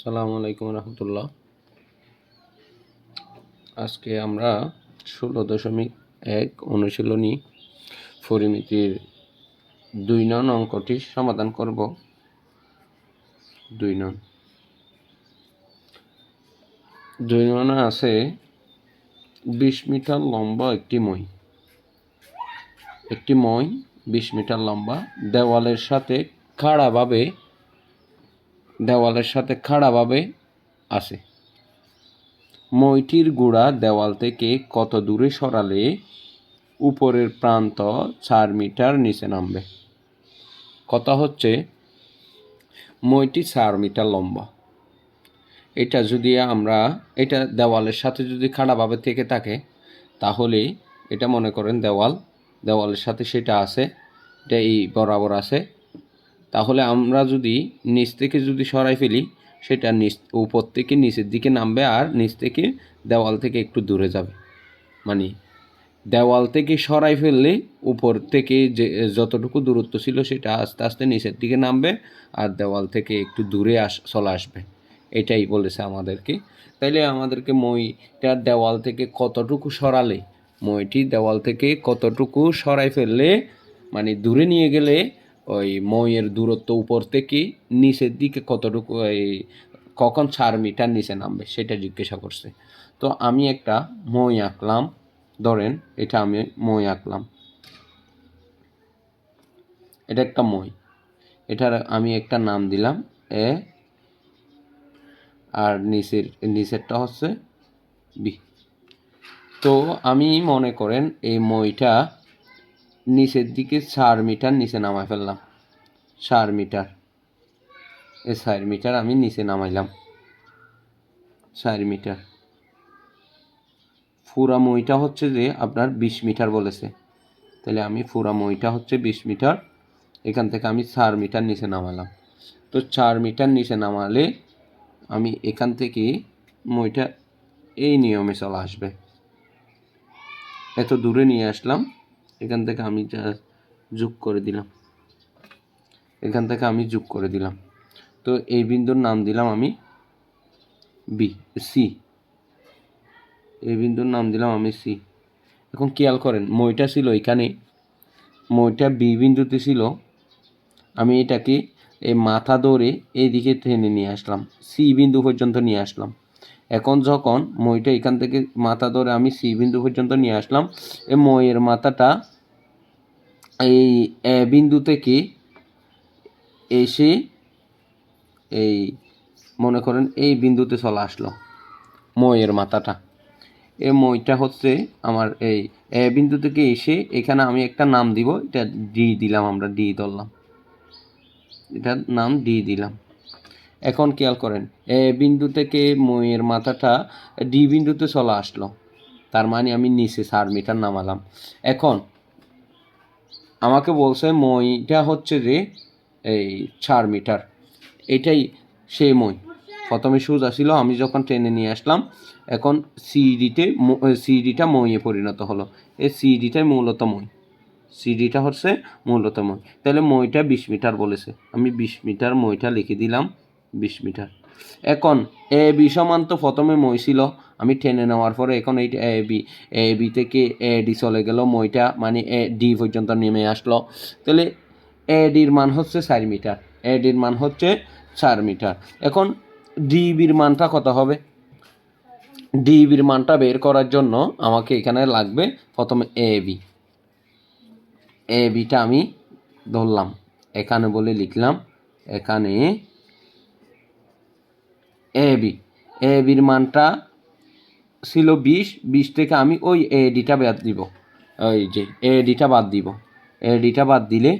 আসসালামু আলাইকুম রহমতুল্লাহ। আজকে আমরা 16.1 অনুশীলনী পরিমিতির 2 নং অঙ্কটি সমাধান করব। 2 নং আছে 20 মিটার লম্বা একটি মই। 20 মিটার লম্বা দেওয়ালের সাথে খাড়াভাবে আছে। মইটির গোড়া দেওয়াল থেকে কত দূরে সরালে উপরের প্রান্ত 4 মিটার নিচে নামবে? কথা হচ্ছে মইটি 4 মিটার লম্বা। এটা দেওয়ালের সাথে যদি খাড়াভাবে থেকে থাকে, তাহলে এটা মনে করেন দেওয়ালের সাথে সেটা আছে, এটা এই বরাবর আছে। তাহলে আমরা যদি নিচ থেকে যদি সরাই ফেলি, সেটা উপর থেকে নিচের দিকে নামবে আর নিচ থেকে দেওয়াল থেকে একটু দূরে যাবে। মানে দেওয়াল থেকে সরাই ফেললে উপর থেকে যে যতটুকু দূরত্ব ছিল সেটা আস্তে আস্তে নিচের দিকে নামবে আর দেওয়াল থেকে একটু দূরে চলে আসবে। এটাই বলেছে আমাদেরকে। তাইলে আমাদেরকে মইটা দেওয়াল থেকে কতটুকু সরালে, মইটি দেওয়াল থেকে কতটুকু সরাই ফেললে, মানে দূরে নিয়ে গেলে ওই মইয়ের দূরত্ব উপর থেকে নিচের দিকে কতটুকু, কখন 4 মিটার নিচে নামবে সেটা জিজ্ঞাসা করছে। তো আমি একটা মই আঁকলাম। ধরেন এটা আমি মই আঁকলাম, এটা একটা মই। এটার আমি একটা নাম দিলাম এ, আর নিচেরটা হচ্ছে বি। তো আমি মনে করেন এই মইটা নিচের দিকে 4 মিটার নিচে নামাই ফেললাম। 4 মিটার, এই 4 মিটার আমি নিচে নামাইলাম। 4 মিটার পুরা মইটা হচ্ছে যে আপনার 20 মিটার বলেছে। তাহলে আমি পুরা মইটা হচ্ছে 20 মিটার, এখান থেকে আমি 4 মিটার নিচে নামালাম। তো 4 মিটার নিচে নামালে আমি এখান থেকে মইটা এই নিয়মে চলে আসবে। এত দূরে নিয়ে আসলাম, এখান থেকে আমি যোগ করে দিলাম। তো এই বিন্দুর নাম দিলাম আমি সি। এই বিন্দুর নাম দিলাম আমি সি। এখন খেয়াল করেন, মইটা ছিল এখানে, মইটা বি বিন্দুতে ছিল। আমি এটাকে এই মাথা ধরে এইদিকে টেনে নিয়ে আসলাম, সি বিন্দু পর্যন্ত নিয়ে আসলাম। এখন যখন মইটা এখান থেকে মাথা ধরে আমি সি বিন্দু পর্যন্ত নিয়ে আসলাম, এই মইয়ের মাথাটা এই এ বিন্দু থেকে এসে এই মনে করেন এই বিন্দুতে চলে আসলো মইয়ের মাথাটা। এই মইটা হচ্ছে আমার এই এ বিন্দু থেকে এসে এখানে আমি একটা নাম দিব, এটা ডি দিলাম, আমরা ডি ধরলাম, এটার নাম ডি দিলাম। এখন খেয়াল করেন, এ বিন্দু থেকে মইয়ের মাথাটা ডি বিন্দুতে চলে আসলো, তার মানে আমি নিচে 4 মিটার নামালাম। এখন আমাকে বলছে মইটা হচ্ছে যে এই 4 মিটার, এটাই সেই মই। প্রথমে সোজা ছিল, আমি যখন টেনে নিয়ে আসলাম, এখন সিডিটা মইয়ে পরিণত হলো। এই সিডিটাই মূলত মই, সিডিটা হচ্ছে মূলত মই। তাহলে মইটা 20 মিটার বলেছে, আমি 20 মিটার মইটা লিখে দিলাম 20 মিটার। এখন এ বি সমান তো প্রথমে মই ছিল, আমি টেনে নেওয়ার পরে এখন এইটা এ বি থেকে এ ডি চলে গেল, মইটা মানে এ ডি পর্যন্ত নেমে আসলো। তাহলে এ ডির মান হচ্ছে 4 মিটার, এ ডির মান হচ্ছে 4 মিটার। এখন ডিবির মানটা কত হবে? ডিবির মানটা বের করার জন্য আমাকে এখানে লাগবে প্রথমে এ বিটা আমি ধরলাম, এখানে বলে লিখলাম, এখানে এ বির মানটা ছিল 20 থেকে আমি ওই এ ডিটা বাদ দিব, ওই যে এ ডিটা বাদ দিলে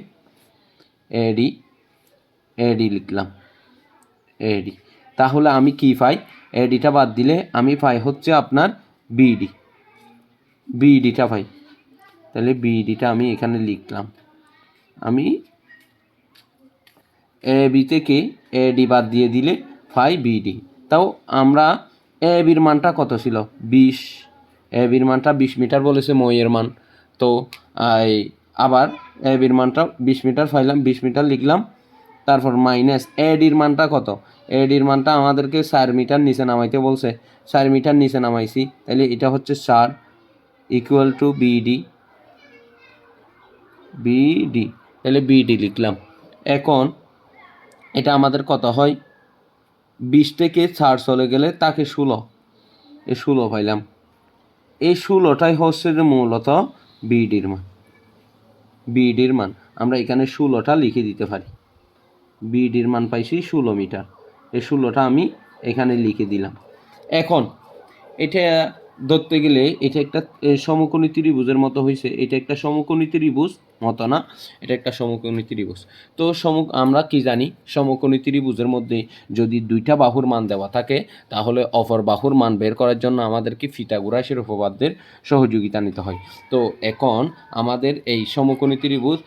এ ডি লিখলাম, এ ডি। তাহলে আমি কি পাই? এ ডিটা বাদ দিলে আমি পাই হচ্ছে আপনার বিডিটা পাই। তাহলে বিডিটা আমি এখানে লিখলাম, আমি এ বি থেকে এ ডি বাদ দিয়ে দিলে পাই বিডি। তাও আমরা এ বির মানটা কত ছিল? 20। এ বির মানটা 20 মিটার বলেছে মইয়ের মান। তো আবার এ বির মানটা 20 মিটার পাইলাম, 20 মিটার লিখলাম। তারপর মাইনাস এডির মানটা কত, এডির মানটা আমাদেরকে 4 মিটার নিচে নামাইতে বলছে, 4 মিটার নিচে নামাইছি, তাহলে এটা হচ্ছে 4 ইকুয়াল টু বিডি, বিডি, তাহলে বিডি লিখলাম। এখন এটা আমাদের কত হয়, 20 থেকে 4 চলে গেলে তাকে 16, এই 16 পাইলাম। এই 16টাই হচ্ছে যে মূলত বিডির মান, বিডির মান আমরা এখানে 16টা লিখে দিতে পারি। বিডির মান পাইছি 16 মিটার, এই 16টা আমি এখানে লিখে দিলাম। এখন এটা ধরতে গেলে এটা একটা সমকোণী ত্রিভুজের মতো হয়েছে, এটা একটা সমকোণী ত্রিভুজ মতো না, এটা একটা সমকোণী ত্রিভুজ। তো আমরা কি জানি, সমকোণী ত্রিভুজের মধ্যে যদি দুইটা বাহুর মান দেওয়া থাকে তাহলে অপর বাহুর মান বের করার জন্য আমাদেরকে পিথাগোরাসের উপপাদ্যের সহযোগিতা নিতে হয়। তো এখন আমাদের এই সমকোণী ত্রিভুজ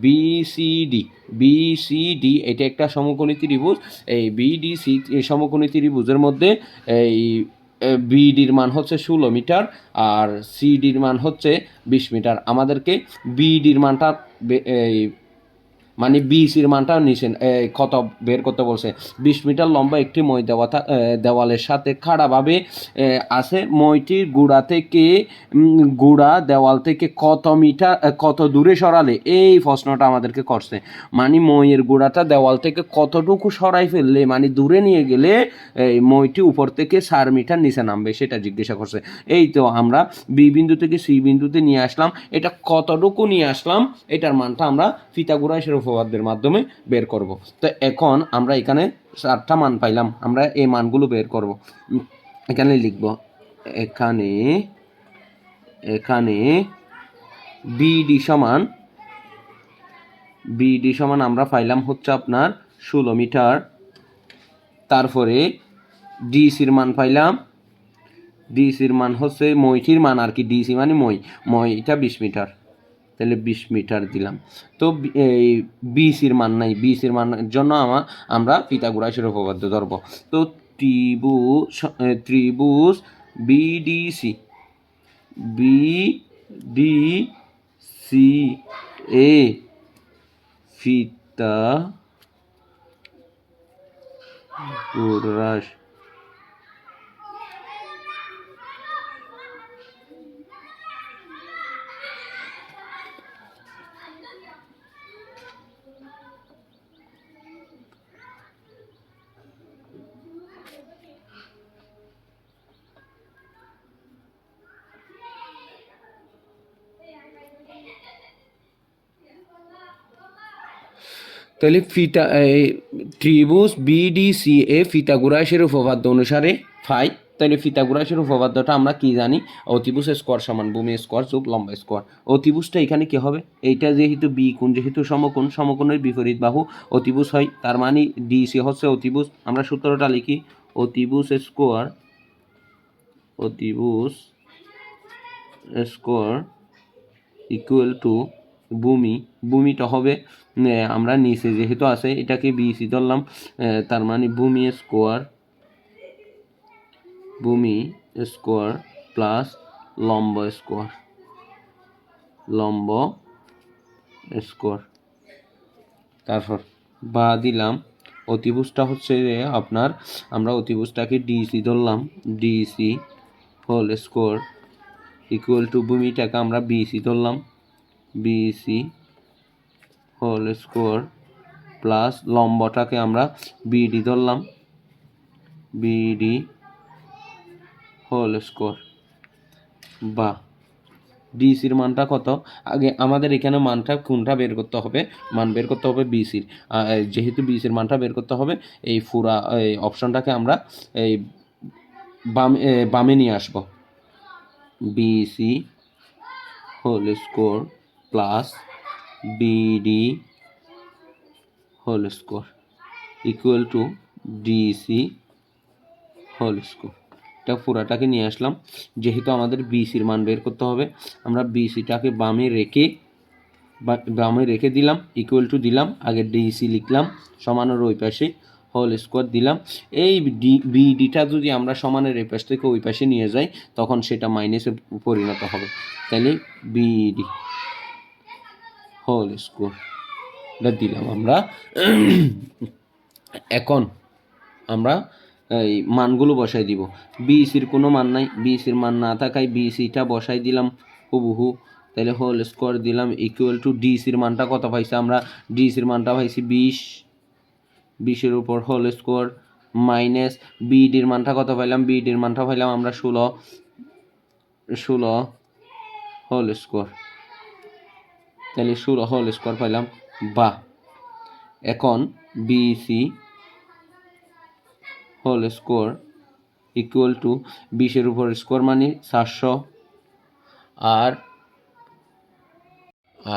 বিসিডি, বিসিডি এটা একটা সমকোণী ত্রিভুজ, এই বিডিসি সমকোণী ত্রিভুজের মধ্যে এই বিডির মান হচ্ছে 16 মিটার আর সিডির মান হচ্ছে 20 মিটার। আমাদেরকে বিডির মানটা মানে বিসির মানটা নিচে কত বের করতে বলছে, 20 মিটার লম্বা একটি মই দেওয়ালের সাথে খাড়াভাবে আছে, মইটির গোড়া থেকে গোড়া দেওয়াল থেকে কত মিটার কত দূরে সরালে, এই প্রশ্নটা আমাদেরকে করছে। মানে মইয়ের গোড়াটা দেওয়াল থেকে কতটুকু সরাই ফেললে, মানে দূরে নিয়ে গেলে এই মইটি উপর থেকে 4 মিটার নিচে নামবে সেটা জিজ্ঞাসা করছে। এই তো আমরা বি বিন্দু থেকে সি বিন্দুতে নিয়ে আসলাম, এটা কতটুকু নিয়ে আসলাম এটার মানটা আমরা পিথাগোরাসের উপপাদ্যের মাধ্যমে বের করব। তো এখন আমরা এখানে 4টা মান পাইলাম, আমরা এই মানগুলো বের করব। এখানে লিখব, এখানে এখানে বিডি সমান, বিডি সমান আমরা পাইলাম হচ্ছে আপনার 16 মিটার, তারপরে ডিসির মান পাইলাম, ডিসির মান হচ্ছে মইটির মান আর কি, ডিসি মানে মইটা 20 মিটার, তাহলে 20 মিটার দিলাম। তো এই বিসির মান নাই, বিসির মানের জন্য আমরা পিথাগোরাসের উপপাদ্য ধরব। তো ত্রিভুজ বিডিসি, বিডিসি এ পিথাগোরাস তাহলে ত্রিভুজ বিডিসি এ পিথাগোরাসের উপপাদ্য অনুসারে ফাই, তাহলে পিথাগোরাসের উপপাদ্যটা আমরা কি জানি, অতিভুজ স্কোয়ার সমান ভূমি স্কোয়ার যোগ লম্বা স্কোয়ার। অতিভুজটা এখানে কি হবে, এইটা যেহেতু বি কোণ, যেহেতু সমকোণ, সমকোণের বিপরীত বাহু অতিভুজ হয়, তার মানে ডিসি হচ্ছে অতিভুজ। আমরা সূত্রটা লিখি, অতিভুজ স্কোয়ার, অতিভুজ স্কোয়ার ইকুয়াল টু ভূমি, ভূমিটা হবে আমরা নিচে যেহেতু আছে এটাকে বিসি ধরলাম, তার মানে ভূমি স্কোয়ার, ভূমি স্কোয়ার প্লাস লম্ব স্কোয়ার, লম্ব স্কোয়ার, তারপর বা দিলাম অতিভুজটা হচ্ছে আপনার, আমরা অতিভুজটাকে ডিসি ধরলাম, DC whole square equal to ভূমিটাকে আমরা বিসি ধরলাম, বিসি হোল স্কোয়ার প্লাস লম্বটাকে আমরা বিডি ধরলাম, বিডি হোল স্কোয়ার। বা ডিসির মানটা কত, আগে আমাদের এখানে মানটা কোনটা বের করতে হবে, মান বের করতে হবে বিসির, যেহেতু বিসির মানটা বের করতে হবে এই পুরা এই অপশনটাকে আমরা এই বামে নিয়ে আসব, BC whole square plus BD whole square equal to DC whole square. এটা পুরাটাকে নিয়ে আসলাম, যেহেতু আমাদের বিসির মান বের করতে হবে আমরা বিসিটাকে বামে রেখে দিলাম, ইকুয়াল টু দিলাম, আগে ডিসি লিখলাম সমানের ওই পাশে হোল স্কোয়ার দিলাম। এই বিডিটা যদি আমরা সমানের এই পাশ থেকে ওই পাশে নিয়ে যাই তখন সেটা মাইনাসে পরিণত হবে, তাহলে বিডি হোল স্কোয়ার এটা দিলাম আমরা। এখন আমরা এই মানগুলো বসাই দিব। বিসির কোনো মান নাই, বিসির মান না থাকায় বিসিটা বসাই দিলাম হুবহু। তাহলে হোল স্কোয়ার দিলাম ইকুয়াল টু ডিসির মানটা কত পাইছি আমরা? ডিসির মানটা পাইছি 20, 20-এর উপর হোল স্কোয়ার মাইনাস বিডির মানটা কত পাইলাম? বিডির মানটা পাইলাম আমরা 16, 16 হোল স্কোয়ার। তাহলে 16 হোল স্কোয়ার পাইলাম। বা এখন BC whole square equal to 20-এর উপর স্কোয়ার মানে 400,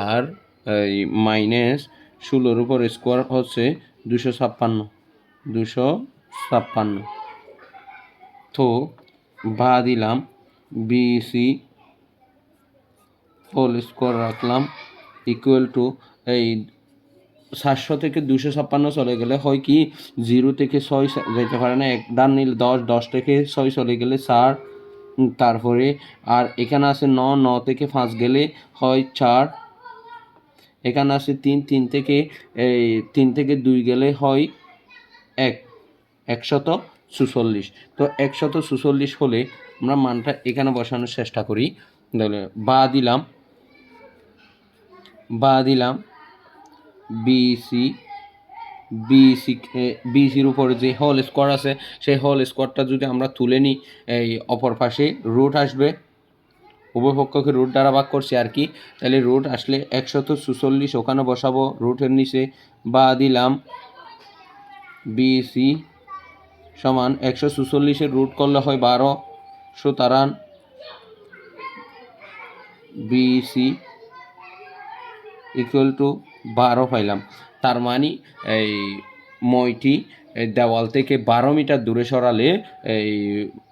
আর এই মাইনাস 16-এর উপর স্কোয়ার হচ্ছে 256। তো বা দিলাম বিসি হোল স্কোয়ার রাখলাম ইকুয়াল টু এই 700 থেকে 256 চলে গেলে হয় কি 0 থেকে 6 যেতে পারে না, এক ডান নিলে 10, 10 থেকে 6 চলে গেলে 4, তারপরে আর এখানে আছে 9, 9 থেকে 5 গেলে হয় 4, এখানে আছে 3, 3 থেকে 2 গেলে হয় 1, 146। তো 146 হলে আমরা মানটা এখানে বসানোর চেষ্টা করি। তাহলে বা দিলাম বিসি, বিসির উপরে যে হোল স্কোয়ার আছে সেই হোল স্কোয়ারটা যদি আমরা তুলে নিই, এই অপর পাশে রুট আসবে, উভয় পক্ষকে রুট দ্বারা ভাগ করছি আর কি। তাহলে রুট আসলে 146 ওখানে বসাবো রুটের নিচে। বা দিলাম বিসি সমান 146-এর রুট করলে হয় 12, সুতরাং বিসি ইকুয়াল টু 12 পাইলাম। তার মানে এই মইটি দেওয়াল থেকে 12 মিটার দূরে সরালে এই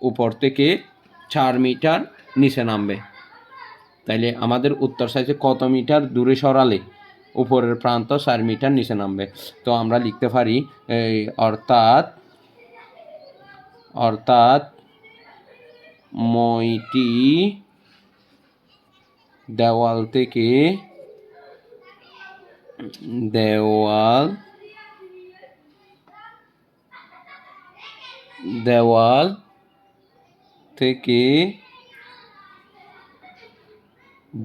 উপর থেকে 4 মিটার নিচে নামবে। তাইলে আমাদের উত্তর চাইছে কত মিটার দূরে সরালে উপরের প্রান্ত 4 মিটার নিচে নামবে। তো আমরা লিখতে পারি এই অর্থাৎ মইটি দেওয়াল থেকে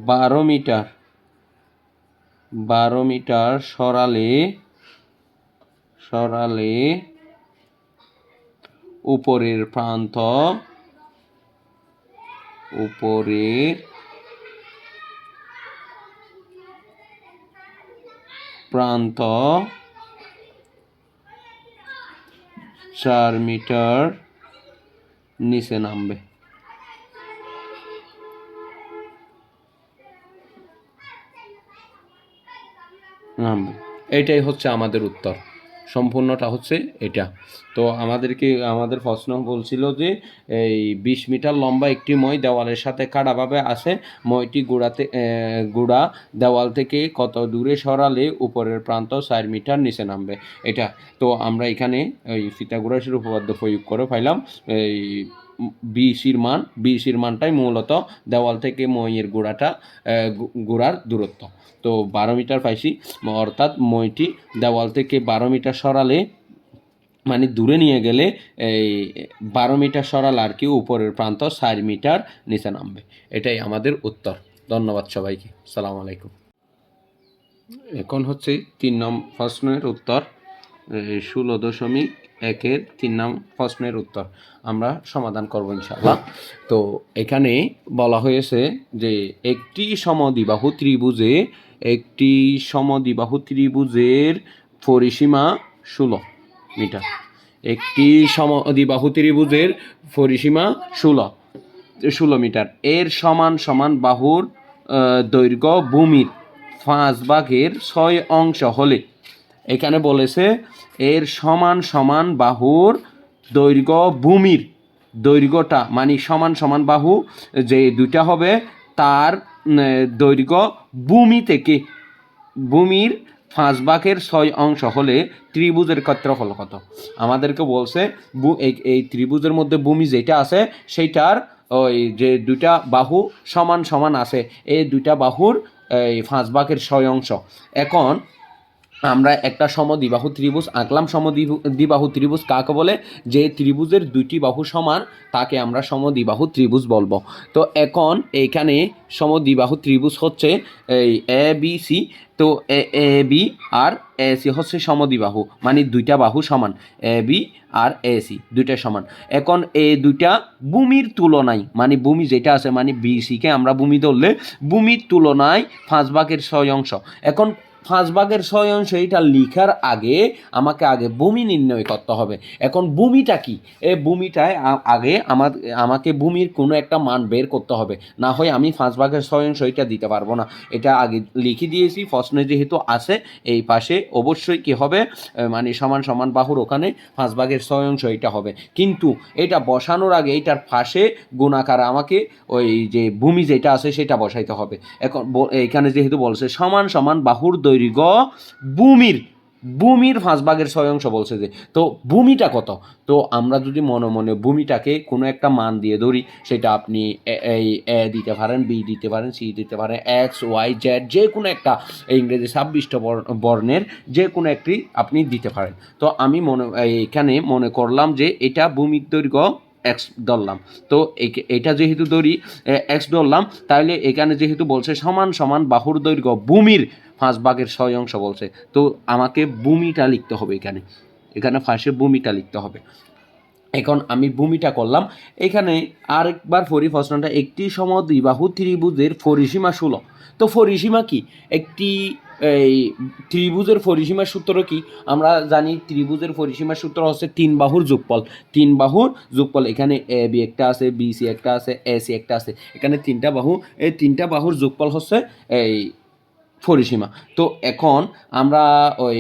12 মিটার সরালে উপরের প্রান্ত প্রান্ত 4 মিটার নিচে নামবে। এটাই হচ্ছে আমাদের উত্তর, সম্পূর্ণটা হচ্ছে এটা। তো আমাদের প্রশ্ন বলছিল যে এই 20 মিটার লম্বা একটি মই দেওয়ালের সাথে কাটাভাবে আছে, মইটি গুড়া দেওয়াল থেকে কত দূরে সরালে উপরের প্রান্ত 4 মিটার নিচে নামবে, এটা। তো আমরা এখানে ওই পিথাগোরাসের উপপাদ্য প্রয়োগ করে পাইলাম এই বিসির মানটাই মূলত দেওয়াল থেকে মইয়ের গোড়ার দূরত্ব। তো 12 মিটার পাইছি, অর্থাৎ মইটি দেওয়াল থেকে 12 মিটার সরালে মানে দূরে নিয়ে গেলে এই 12 মিটার সরালে আর কি উপরের প্রান্ত 4 মিটার নিচে নামবে। এটাই আমাদের উত্তর। ধন্যবাদ সবাইকে। আসসালামু আলাইকুম। এখন হচ্ছে 3 নম্বর প্রশ্নের উত্তর, 16.1-এর 3 নম্বর প্রশ্নের উত্তর আমরা সমাধান করব ইনশাআল্লাহ। তো এখানে বলা হয়েছে যে একটি সমদ্বিবাহু ত্রিভুজের পরিসীমা 16 মিটার। একটি সমদ্বিবাহু ত্রিভুজের পরিসীমা 16 মিটার। এর সমান বাহুর দৈর্ঘ্য ভূমির 5/6 অংশ হলে, এখানে বলেছে এর সমান বাহুর দৈর্ঘ্য ভূমির দৈর্ঘ্যটা মানে সমান বাহু যে দুইটা হবে তার দৈর্ঘ্য ভূমির 5/6 অংশ হলে ত্রিভুজের ক্ষেত্রফল কত। আমাদেরকে বলছে এই ত্রিভুজের মধ্যে ভূমি যেটা আছে সেইটার ওই যে দুইটা বাহু সমান আছে, এই দুইটা বাহুর এই 5/6 অংশ। এখন আমরা একটা সমদ্বিবাহু ত্রিভুজ আঁকলাম। সমদ্বিবাহু ত্রিভুজ কাকে বলে? যে ত্রিভুজের দুইটি বাহু সমান তাকে আমরা সমদ্বিবাহু ত্রিভুজ বলবো। তো এখন এইখানে সমদ্বিবাহু ত্রিভুজ হচ্ছে এই এ বি সি। তো A B R A C হচ্ছে সমদ্বিবাহু, মানে দুইটা বাহু সমান, A B R A C দুইটা সমান। এখন এই দুইটা ভূমির তুলনায়, মানে ভূমি যেটা আছে, মানে বি সিকে আমরা ভূমি ধরলে ভূমির তুলনায় 5/6 এখন 5/6 এটা লিখার আগে আমাকে আগে ভূমি নির্ণয় করতে হবে। এখন ভূমিটা কি? এই ভূমিটায় আগে আমাকে ভূমির কোনো একটা মান বের করতে হবে, না হয় আমি 5/6 এটা দিতে পারবো না। এটা আগে লিখে দিয়েছি, প্রশ্নে যেহেতু আছে এই পাশে অবশ্যই কি হবে, মানে সমান সমান বাহুর ওখানে 5/6 এটা হবে। কিন্তু এটা বসানোর আগে এটার পাশে গুণাকার আমাকে ওই যে ভূমি যেটা আছে সেটা বসাইতে হবে। এখন এইখানে যেহেতু বলছে সমান সমান বাহুর দৈর্ঘ্য ভূমির 5/6 বলছে যে, তো ভূমিটা কত? তো আমরা যদি মনে মনে ভূমিটাকে কোনো একটা মান দিয়ে ধরি, সেটা আপনি এই এ দিতে পারেন, বি দিতে পারেন, সি দিতে পারেন, এক্স ওয়াই জেড, যে কোনো একটা ইংরেজি 26টা বর্ণের যে কোনো একটি আপনি দিতে পারেন। তো আমি এখানে মনে করলাম যে এটা ভূমির দৈর্ঘ্য এক্স ধরলাম। তো এটা যেহেতু ধরি এক্স ধরলাম, তাহলে এখানে যেহেতু বলছে সমান সমান বাহুর দৈর্ঘ্য ভূমির 5/6 বলছে, তো আমাকে ভূমিটা লিখতে হবে। এখানে ফার্স্টে ভূমিটা লিখতে হবে। এখন আমি ভূমিটা করলাম। এখানে আরেকবার পড়ি প্রশ্নটা। একটি সমদ্বিবাহু ত্রিভুজের পরিসীমা 16। তো পরিসীমা কি? একটি এই ত্রিভুজের পরিসীমার সূত্র কি? আমরা জানি ত্রিভুজের পরিসীমার সূত্র হচ্ছে 3 বাহুর যোগফল। 3 বাহুর যোগফল, এখানে এ বি একটা আছে, বি সি একটা আছে, এ সি একটা আছে, এখানে 3টা বাহু। এই 3টা বাহুর যোগফল হচ্ছে এই পরিসীমা। তো এখন আমরা ওই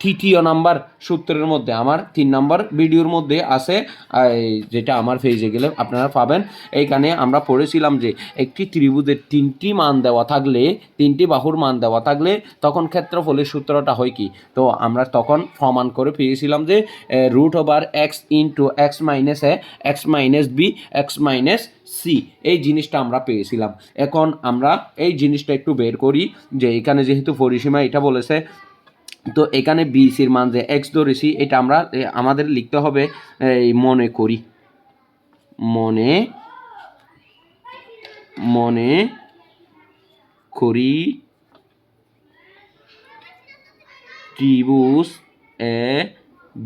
তৃতীয় নাম্বার সূত্রের মধ্যে, আমার 3 নাম্বার ভিডিওর মধ্যে আছে, যেটা আমার পেজে গেলে আপনারা পাবেন। এইখানে আমরা পড়েছিলাম যে একটি ত্রিভুজের 3টি মান দেওয়া থাকলে, 3টি বাহুর মান দেওয়া থাকলে তখন ক্ষেত্রফলের সূত্রটা হয় কি? তো আমরা তখন প্রমাণ করে পেয়েছিলাম যে √x into x minus a, x minus b, x minus c, এই জিনিসটা আমরা পেয়েছিলাম। এখন আমরা এই জিনিসটা একটু বের করি যে এখানে যেহেতু পরিসীমা এটা বলেছে, তো এখানে বি সির মান যে এক্স ধরেছি, এটা আমাদের লিখতে হবে এই মনে করি ত্রিভুজ এ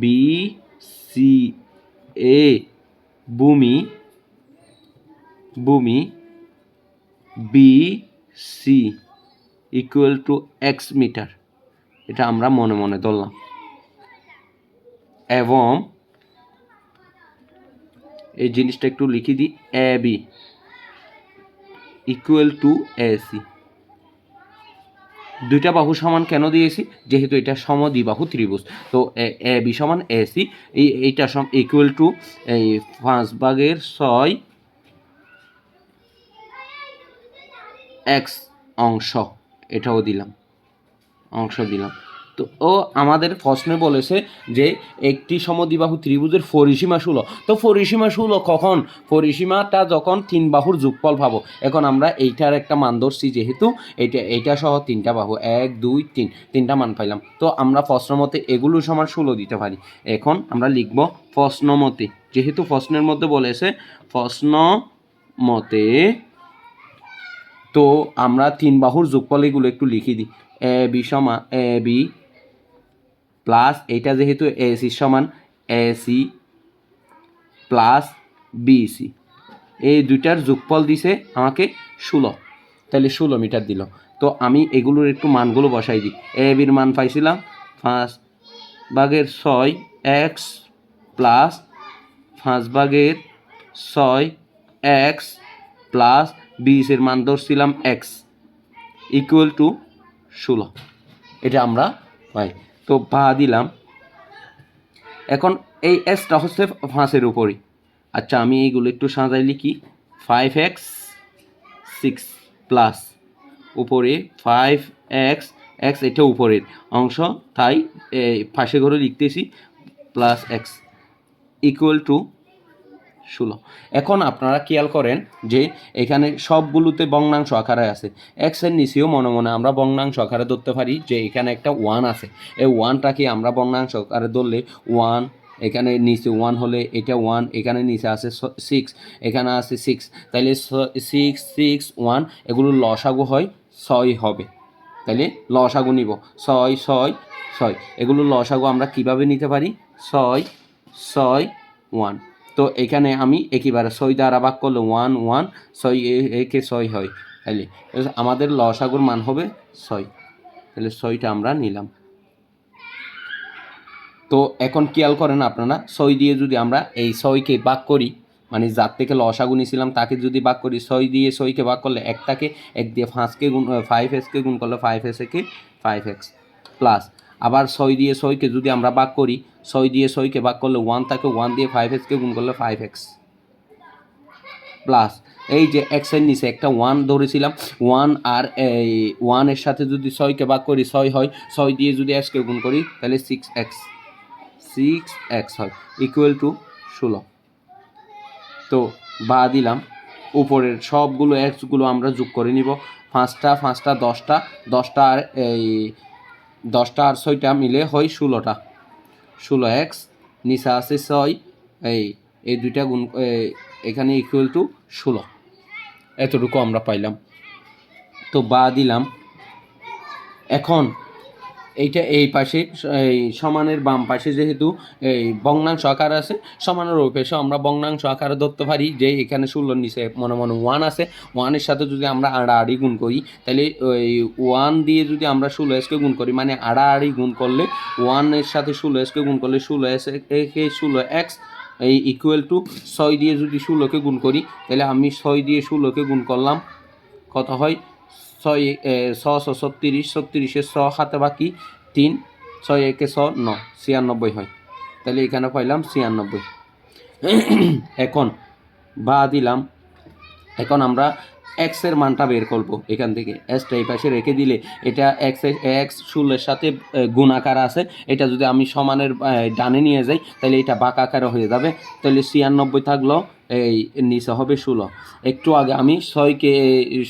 বি সি এ ভূমি B C equal to x metre. এটা আমরা মনে মনে ধরলাম, এবং এই জিনিসটা একটু লিখে দিই, A B equal to A C. দুইটা বাহু সমান কেন দিয়েছি? যেহেতু এটা সমদ্বিবাহু ত্রিভুজ। তো এ বি সমান এ সি, এইটা ইকুয়াল টু এই 5/6 এক্স অংশ, এটাও দিলাম, তো আমাদের প্রশ্নে বলেছে যে একটি সমদ্বিবাহু ত্রিভুজের পরিসীমা 16। তো পরিসীমা 16 কখন? পরিসীমাটা যখন 3 বাহুর যোগফল পাবো। এখন আমরা এইটার একটা মান ধরছি, যেহেতু এইটা সহ 3টা বাহু 1 2 3, 3টা মান পাইলাম। তো আমরা প্রশ্ন মতে এগুলো সমান 16 দিতে পারি। এখন আমরা লিখব প্রশ্ন মতে, যেহেতু প্রশ্নের মধ্যে বলেছে প্রশ্ন মতে, তো আমরা 3 বাহুর যোগফল এগুলো একটু লিখে দিই। এ বি সমান এ বি প্লাস, এটা যেহেতু এ সি সমান A C plus B C, এই দুইটার যোগফল দিছে আমাকে 16, তাহলে 16 মিটার দিল। তো আমি এগুলোর একটু মানগুলো বসাই দিই। এ বির মান পাইছিলাম 5/6 x plus 5/6 x plus B সির মান ধরছিলাম এক্স ইকুয়াল টু 16। এটা আমরা পাই। তো বা দিলাম। এখন এই এক্সটা হচ্ছে 5-এর উপরই। আচ্ছা, আমি এইগুলো একটু সাজাই লিখি। 5x 6 প্লাস উপরে 5x, এক্স এটা উপরের অংশ, তাই পাশে ঘরে লিখতেছি প্লাস এক্স ইকুয়াল টু 16। এখন আপনারা খেয়াল করেন যে এখানে সবগুলোতে ভগ্নাংশ আকারে আছে। এক্সের নিচেও মনে মনে আমরা ভগ্নাংশ আকারে ধরতে পারি যে এখানে একটা 1 আছে। এই 1টাকে আমরা ভগ্নাংশ আকারে ধরলে 1, এখানে নিচে 1 হলে এটা 1, এখানে নিচে আছে 6, এখানে আছে 6, তাইলে 6 6 1 এগুলোর লসাগু হয় 6 হবে। তাইলে লসাগু নিব 6 6 6, এগুলোর লসাগু আমরা কিভাবে নিতে পারি? 6 6 1। তো এখানে আমি একইবারে 6 দ্বারা ভাগ করলে 1 1, 6 একে 6 হয়। তাইলে আমাদের লসাগুর মান হবে 6। তাহলে 6টা আমরা নিলাম। তো এখন খেয়াল করেন আপনারা, 6 দিয়ে যদি আমরা এই 6কে ভাগ করি, মানে যার থেকে লসাগু নিয়েছিলাম তাকে যদি ভাগ করি, 6 দিয়ে 6কে ভাগ করলে 1টাকে 1 দিয়ে 5কে গুণ 5xকে গুণ করলে 5s-কে 5x প্লাস আবার 6 দিয়ে 6কে যদি আমরা ভাগ করি, 6 দিয়ে 6কে ভাগ করলে 1 থাকে, 1 দিয়ে 5xকে গুণ করলে 5x প্লাস এই যে x এর নিচে একটা 1 ধরেছিলাম, 1 আর এই 1 এর সাথে যদি 6কে ভাগ করি 6 হয়, 6 দিয়ে যদি xকে গুণ করি তাহলে 6x হয় ইকুয়াল টু 16। তো বা দিলাম, উপরের সবগুলো এক্সগুলো আমরা যোগ করে নিব। 5টা 10টা, 10টা আর এই 10টা আর 6টা মিলে হয় 16টা। 16x নিচে আছে 6, এই দুইটা গুণ এখানে ইকুয়াল টু 16। এতটুকু আমরা পাইলাম। তো বা দিলাম। এখন এইটা এই পাশে এই সমানের বাম পাশে যেহেতু এই ভগ্নাংশ আকার আছে, সমানের ওই পাশে আমরা ভগ্নাংশ আকারে ধরতে পারি যে এখানে 16 নিচে মনে মনে 1 আছে, 1-এর সাথে যদি আমরা আড়াআড়ি গুণ করি তাহলে ওই 1 দিয়ে যদি আমরা 16xকে গুণ করি, মানে আড়াআড়ি গুণ করলে 1-এর সাথে 16xকে গুণ করলে 16 16x এই ইকুয়াল টু 6 দিয়ে যদি 16কে গুণ করি তাহলে আমি 6 দিয়ে 16কে গুণ করলাম, কত হয়? 6 36, 36-এর 6 হাতে বাকি 3, 6 একে 6 9, 96 হয়। তাহলে এখানে পাইলাম 96। এখন বা দিলাম। এখন আমরা এক্স এর মানটা বের করব এখান থেকে। এক্সটা এই পাশে রেখে দিলে এটা এক্স 16-এর সাথে গুণ আকার আছে, এটা যদি আমি সমানের ডানে নিয়ে যাই তাহলে এটা বাঁক আকারে হয়ে যাবে। তাহলে 96 থাকলো, এই নিচে হবে 16। একটু আগে আমি 6কে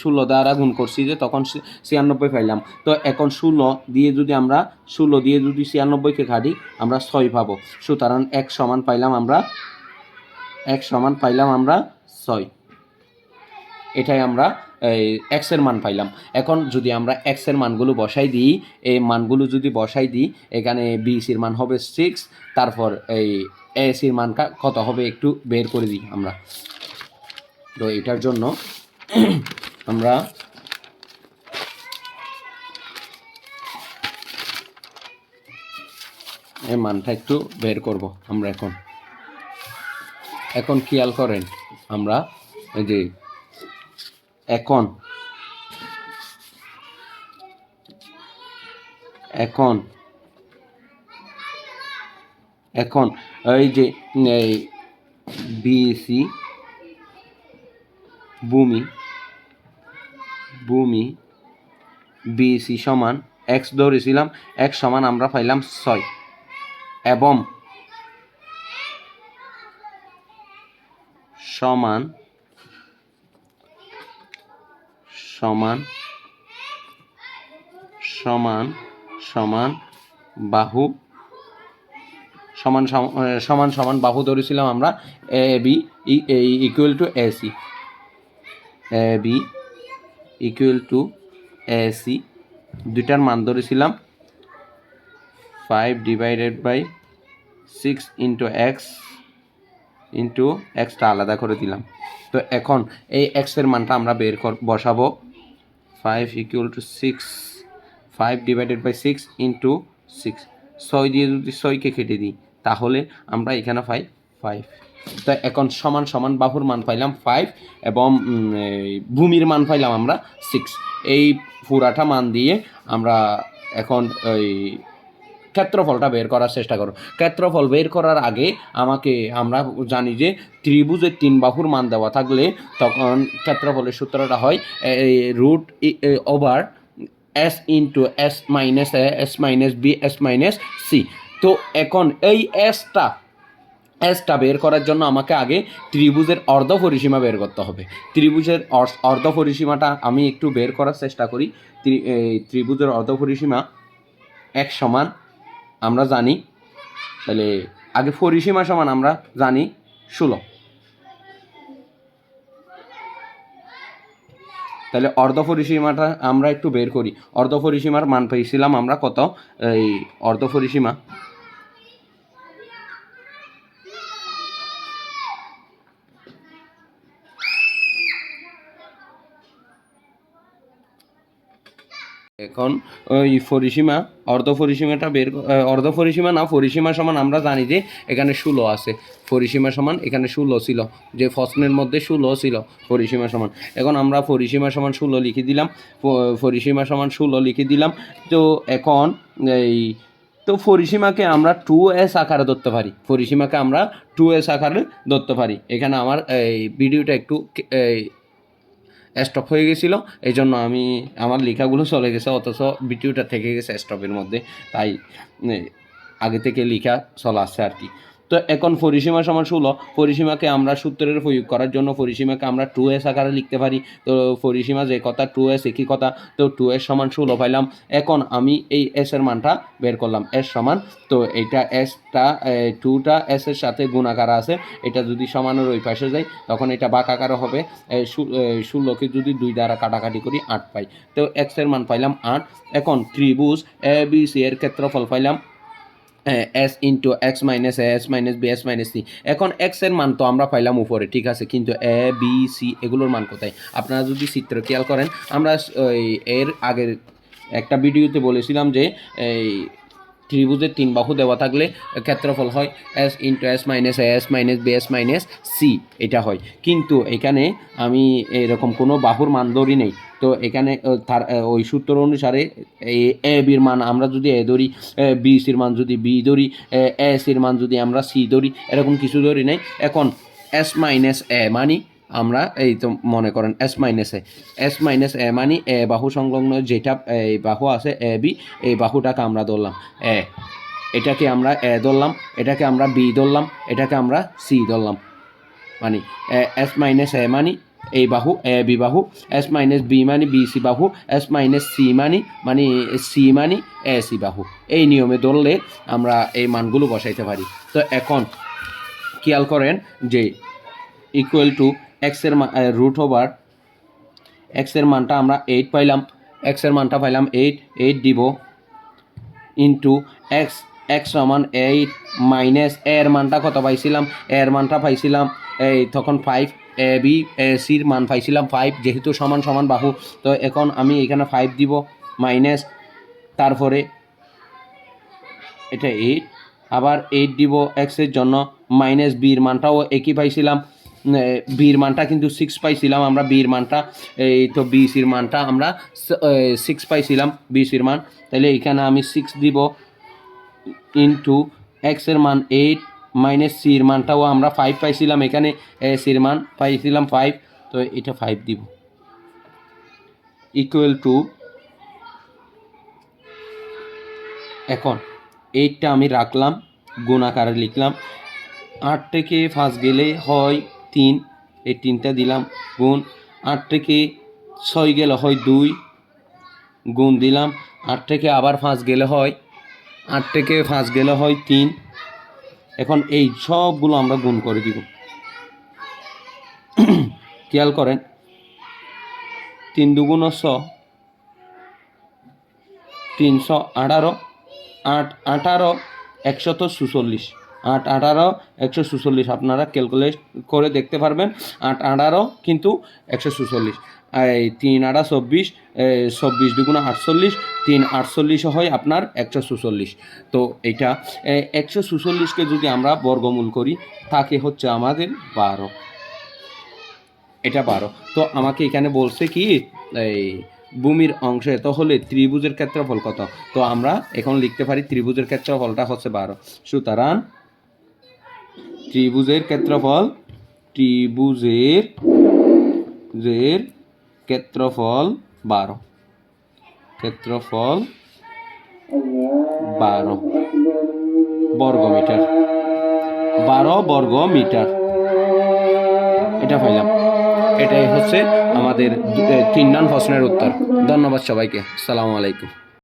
16 দ্বারা গুণ করছি যে তখন 96 পাইলাম। তো এখন 16 দিয়ে যদি 96কে কাটি আমরা 6 পাবো। সুতরাং x সমান পাইলাম আমরা 6। এটাই আমরা x এর মান পাইলাম। এখন যদি আমরা x এর মানগুলো বসাই দিই, এই মানগুলো যদি বসাই দিই, এখানে BCর মান হবে 6, তারপর এই ACর মান কত হবে একটু বের করে দিই আমরা। তো এটার জন্য আমরা এই মানটা একটু বের করব আমরা। এখন খেয়াল করেন আমরা এই যে এখন এই যে এই BC ভূমি BC সমান x ধরেছিলাম, x সমান আমরা পাইলাম 6 এবং সমান বাহু সমান বাহু ধরেছিলাম আমরা AB equal to AC। AB equal to AC দুইটার মান ধরেছিলাম 5/6 ইন্টু এক্সটা আলাদা করে দিলাম। তো এখন এই এক্সের মানটা আমরা বসাবো। 5 ইকুয়াল টু 6, 5/6 ইন্টু 6, 6 দিয়ে যদি 6কে কেটে দিই তাহলে আমরা এখানে পাই 5। তো এখন সমান বাহুর মান পাইলাম 5 এবং ভূমির মান পাইলাম আমরা 6। এই পুরাটা মান দিয়ে আমরা এখন ওই ক্ষেত্রফলটা বের করার চেষ্টা করো। ক্ষেত্রফল বের করার আগে আমরা জানি যে ত্রিভুজের 3 বাহুর মান দেওয়া থাকলে তখন ক্ষেত্রফলের সূত্রটা হয় root over s into s minus a s minus b s minus c। তো এখন এই এসটা এসটা বের করার জন্য আমাকে আগে ত্রিভুজের অর্ধ পরিসীমা বের করতে হবে। ত্রিভুজের অর্ধ পরিসীমাটা আমি একটু বের করার চেষ্টা করি। ত্রিভুজের অর্ধ পরিসীমা এক সমান আমরা জানি, তাহলে আগে পরিসীমা সমান আমরা জানি 16। তাহলে অর্ধ পরিসীমাটা আমরা একটু বের করি। অর্ধ পরিসীমার মান পেয়েছিলাম আমরা কত? এই অর্ধ পরিসীমা এখন ওই পরিসীমা অর্ধ পরিসীমাটা অর্ধ পরিসীমা না, পরিসীমা সমান আমরা জানি যে এখানে 16 আছে। পরিসীমা সমান এখানে 16 ছিল, যে প্রশ্নের মধ্যে 16 ছিল পরিসীমা সমান। এখন আমরা পরিসীমা সমান 16 লিখে দিলাম, পরিসীমা সমান 16 লিখে দিলাম। তো এখন এই পরিসীমাকে আমরা 2s আকারে ধরতে পারি, পরিসীমাকে আমরা 2s আকারে ধরতে পারি। এখানে আমার এই ভিডিওটা একটু স্টপ হয়ে গেছিলো, এই জন্য আমার লেখাগুলো চলে গেছে, অথচ ভিডিওটা থেকে গেছে স্টপের মধ্যে, তাই আগে থেকে লেখা চলে আসছে আর কি। তো এখন পরিসীমা সমান 16, পরিসীমাকে আমরা সূত্রের প্রয়োগ করার জন্য পরিসীমাকে আমরা 2s আকারে লিখতে পারি। তো পরিসীমা যে কথা 2s একই কথা, তো 2s সমান 16 পাইলাম। এখন আমি এই s এর মানটা বের করলাম, s সমান, তো এইটা s-টা 2টা s এর সাথে গুণাকার আছে, এটা যদি সমানের ওই পাশে যায় তখন এটা বাঁকাকার হবে। 16কে যদি 2 দ্বারা কাটাকাটি করি 8 পাই, তো x এর মান পাইলাম 8। এখন ত্রিভুজ এ বি সি এর ক্ষেত্রফল পাইলাম s into x minus s minus b s minus c. এখন এক্স এর মান তো আমরা পাইলাম উপরে, ঠিক আছে, কিন্তু এ বি সি এগুলোর মান কোথায়? আপনারা যদি চিত্র খেয়াল করেন, আমরা এর আগের একটা ভিডিওতে বলেছিলাম যে এই ত্রিভুজের 3 বাহু দেওয়া থাকলে ক্ষেত্রফল হয় s into s minus s minus b s minus c, এটা হয়। কিন্তু এখানে আমি এরকম কোনো বাহুর মান ধরি নেই, তো এখানে তার ওই সূত্র অনুসারে এ বির মান আমরা যদি এ ধরি, বি সির মান যদি বি ধরি, এ সির মান যদি আমরা সি ধরি, এরকম কিছু ধরি নাই। এখন এস মাইনাস এ মানি আমরা এই তো মনে করেন এস মাইনাস এ মানি এ বাহু সংলগ্ন যেটা এই বাহু আছে এ বি, এই বাহুটাকে আমরা ধরলাম এ, এটাকে আমরা এ ধরলাম, এটাকে আমরা বি ধরলাম, এটাকে আমরা সি ধরলাম। মানে এস মাইনাস এ মানি এই বাহু এ বি বাহু, এস মাইনাস বি মানি বি সি বাহু, এস মাইনাস সি মানি সি মানি এ সি বাহু। এই নিয়মে ধরলে আমরা এই মানগুলো বসাইতে পারি। তো এখন খেয়াল করেন যে ইকুয়াল টু এক্সের রুট ওভার এক্সের মানটা আমরা 8 পাইলাম, এক্সের মানটা পাইলাম 8 দিব ইন্টু এক্স, এক্স সমান 8 মাইনাস এর মানটা কত পাইছিলাম? এর মানটা পাইছিলাম এই তখন 5, এ বি সির মান পাইছিলাম 5, যেহেতু সমান সমান বাহু, তো এখন আমি এখানে 5 দিব মাইনাস, তারপরে এটা 8, আবার 8 দিব এক্সের জন্য, মাইনাস বির মানটাও একই পাইছিলাম, বির মানটা কিন্তু 6 পাইছিলাম আমরা, বির মানটা এই তো বিসির মানটা আমরা 6 পাইছিলাম বিসির মান, তাহলে এখানে আমি 6 দিব ইন্টু এক্সের মান 8 মাইনাস সির মানটাও আমরা 5 পাইছিলাম, এখানে সির মান পাইছিলাম 5, তো এটা 5 দিব ইকুয়াল টু, এখন 8টা আমি রাখলাম, গুণ আকারে লিখলাম, 8 থেকে 5 গেলে হয় 3, এই 3টা দিলাম গুণ, 8 থেকে 6 গেলে হয় 2, গুণ দিলাম, 8 থেকে আবার 5 গেলে হয় 8 থেকে 5 গেলে হয় 3। এখন এই সবগুলো আমরা গুণ করে দিব। খেয়াল করেন 3 দুগুণ 6, 318, 8 18 146, 8 18 146, আপনারা ক্যালকুলেট করে দেখতে পারবেন। 8 18 কিন্তু 146, এই 3 8 24, 24 দুগুণ 48, 3 48 হয় আপনার 146। তো এটা 146কে যদি আমরা বর্গমূল করি থাকে হচ্ছে আমাদের 12, এটা 12। তো আমাকে এখানে বলছে কি এই ভূমির অংশ এত হলে ত্রিভুজের ক্ষেত্রফল কত, তো আমরা এখন লিখতে পারি ত্রিভুজের ক্ষেত্রফলটা হচ্ছে 12। সুতরাং ত্রিভুজের ক্ষেত্রফল ক্ষেত্রফল 12, ক্ষেত্রফল 12 বর্গমিটার 12 বর্গ মিটার। এটা পাইলাম। এটাই হচ্ছে আমাদের 3 নং প্রশ্নের উত্তর। ধন্যবাদ সবাইকে। আসসালামু আলাইকুম।